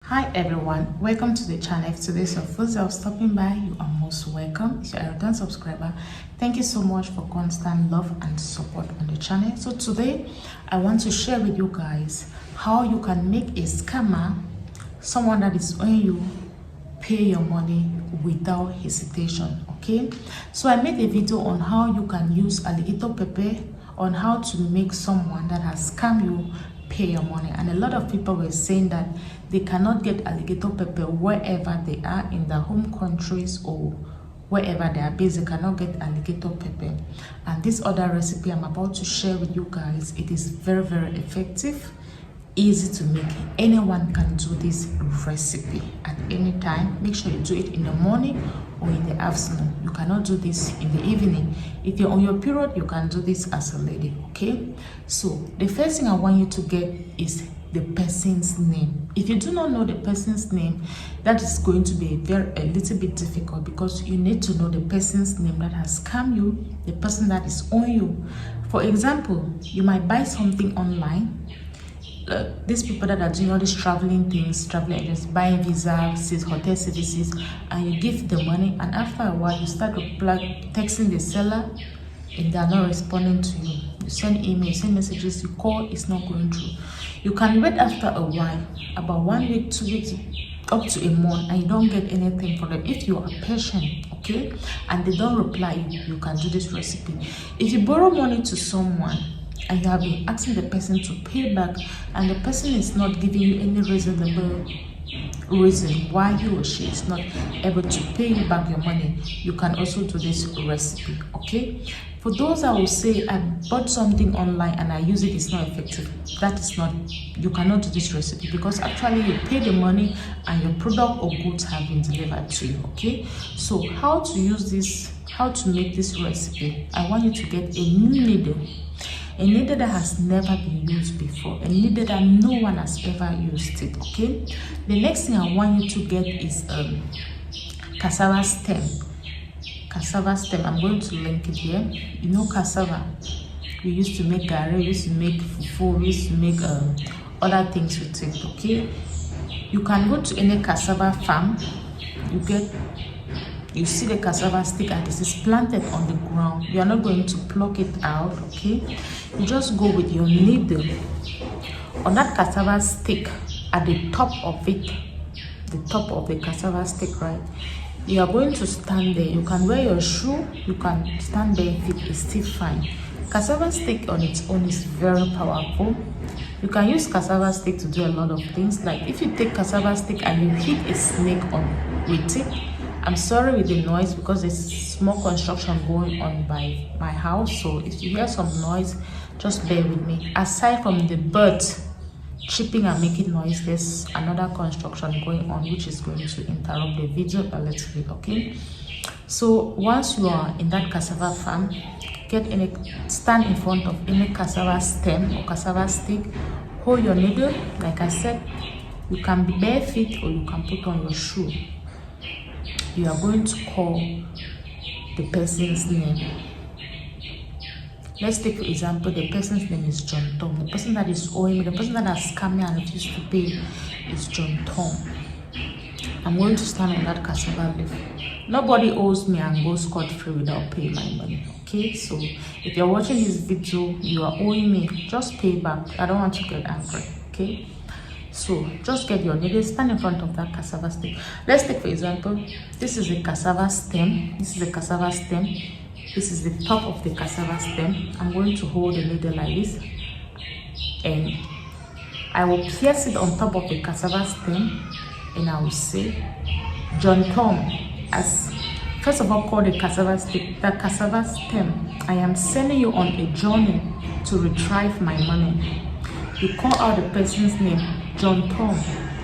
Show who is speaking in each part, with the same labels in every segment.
Speaker 1: Hi everyone, welcome to the channel. If today's your first time stopping by, you are most welcome. If you are a return subscriber, thank you so much for constant love and support on the channel. So today I want to share with you guys how you can make a scammer, someone that is owing you, pay your money without hesitation. Okay, so I made a video on how you can use alligator pepper on how to make someone that has scammed you pay your money. And a lot of people were saying that they cannot get alligator pepper wherever they are in their home countries or wherever they are based. They cannot get alligator pepper. And this other recipe I'm about to share with you guys, it is very effective, easy to make. Anyone can do this recipe at any time. Make sure you do it in the morning or in the afternoon. You cannot do this in the evening. If you're on your period, you can do this as a lady. Okay, so the first thing I want you to get is the person's name. If you do not know the person's name, that is going to be a little bit difficult, because you need to know the person's name that has scammed you, the person that is owing you. For example, you might buy something online. These people that are doing all these traveling things, travel agents, buying visas, hotel services, and you give the money, and after a while you start texting the seller and they are not responding to you. You send emails, send messages, you call, it's not going through. You can wait after a while, about 1 week, 2 weeks, up to a month, and you don't get anything from them. If you are patient, okay, and they don't reply, you can do this recipe. If you borrow money to someone and you have been asking the person to pay back, and the person is not giving you any reasonable reason why he or she is not able to pay you back your money, you can also do this recipe. Okay, for those that will say, I bought something online and I use it, it's not effective, that is not, you cannot do this recipe, because actually you pay the money and your product or goods have been delivered to you. Okay, so how to use this, how to make this recipe? I want you to get a new needle, a needle that has never been used before, a needle that no one has ever used it. Okay, the next thing I want you to get is cassava stem. Cassava stem, I'm going to link it here. You know cassava, we used to make garri, we used to make fufu, we used to make other things with it. Okay, you can go to any cassava farm, you see the cassava stick and this is planted on the ground. You are not going to pluck it out. Okay, you just go with your needle on that cassava stick at the top of it, the top of the cassava stick, right? You are going to stand there. You can wear your shoe, you can stand barefoot, it's still fine. Cassava stick on its own is very powerful. You can use cassava stick to do a lot of things. Like if you take cassava stick and you hit a snake with it, I'm sorry with the noise because there's small construction going on by my house, so if you hear some noise, just bear with me. Aside from the birds chipping and making noise, there's another construction going on which is going to interrupt the video a little bit. Okay, so once you are in that cassava farm, stand in front of any cassava stem or cassava stick, hold your needle. Like I said, you can be barefoot or you can put on your shoe. You are going to call the person's name. Let's take for example, the person's name is John Tom. The person that is owing me, the person that has scammed me and refused to pay is John Tom. I'm going to stand on that cassava leaf. Nobody owes me and goes scot-free without paying my money. Okay, so if you're watching this video, you are owing me, just pay back. I don't want to get angry. Okay, so just get your needle, stand in front of that cassava stick. Let's take for example, this is the cassava stem. This is the cassava stem. This is the top of the cassava stem. I'm going to hold the needle like this, and I will pierce it on top of the cassava stem, and I will say, John Tom, as first of all, call the cassava stick, the cassava stem, I am sending you on a journey to retrieve my money. You call out the person's name, John Tom.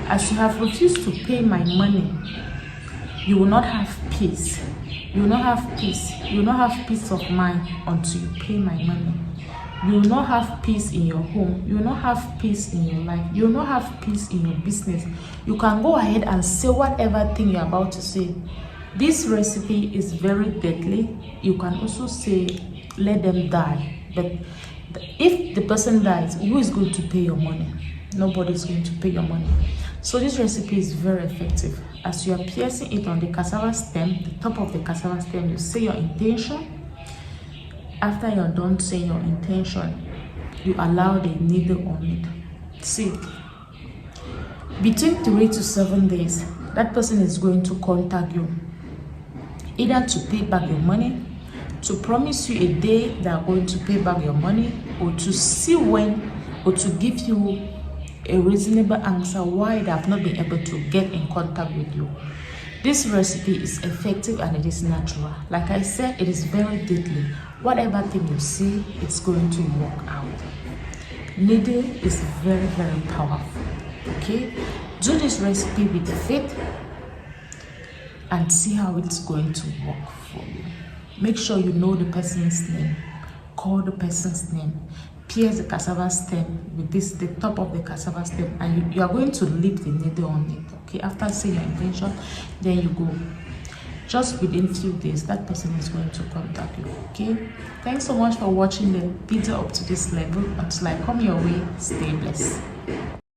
Speaker 1: As you have refused to pay my money, you will not have peace. You will not have peace. You will not have peace of mind until you pay my money. You will not have peace in your home. You will not have peace in your life. You will not have peace in your business. You can go ahead and say whatever thing you're about to say. This recipe is very deadly. You can also say, let them die. But if the person dies, who is going to pay your money? Nobody is going to pay your money. So this recipe is very effective. As you are piercing it on the cassava stem, the top of the cassava stem, you say your intention. After you're done saying your intention, you allow the needle on it. See, between 3 to 7 days, that person is going to contact you, either to pay back your money, to promise you a day they are going to pay back your money, or to see when, or to give you a reasonable answer why they have not been able to get in contact with you. This recipe is effective and it is natural. Like I said, it is very deadly. Whatever thing you see, it's going to work out. Needle is very, very powerful. Okay, do this recipe with faith and see how it's going to work for you. Make sure you know the person's name. Call the person's name. Pierce the cassava stem with the top of the cassava stem, and you are going to leave the needle on it. Okay, after saying your intention, then you go. Just within few days, that person is going to contact you. Okay, thanks so much for watching the video up to this level. Until I come your way, stay blessed.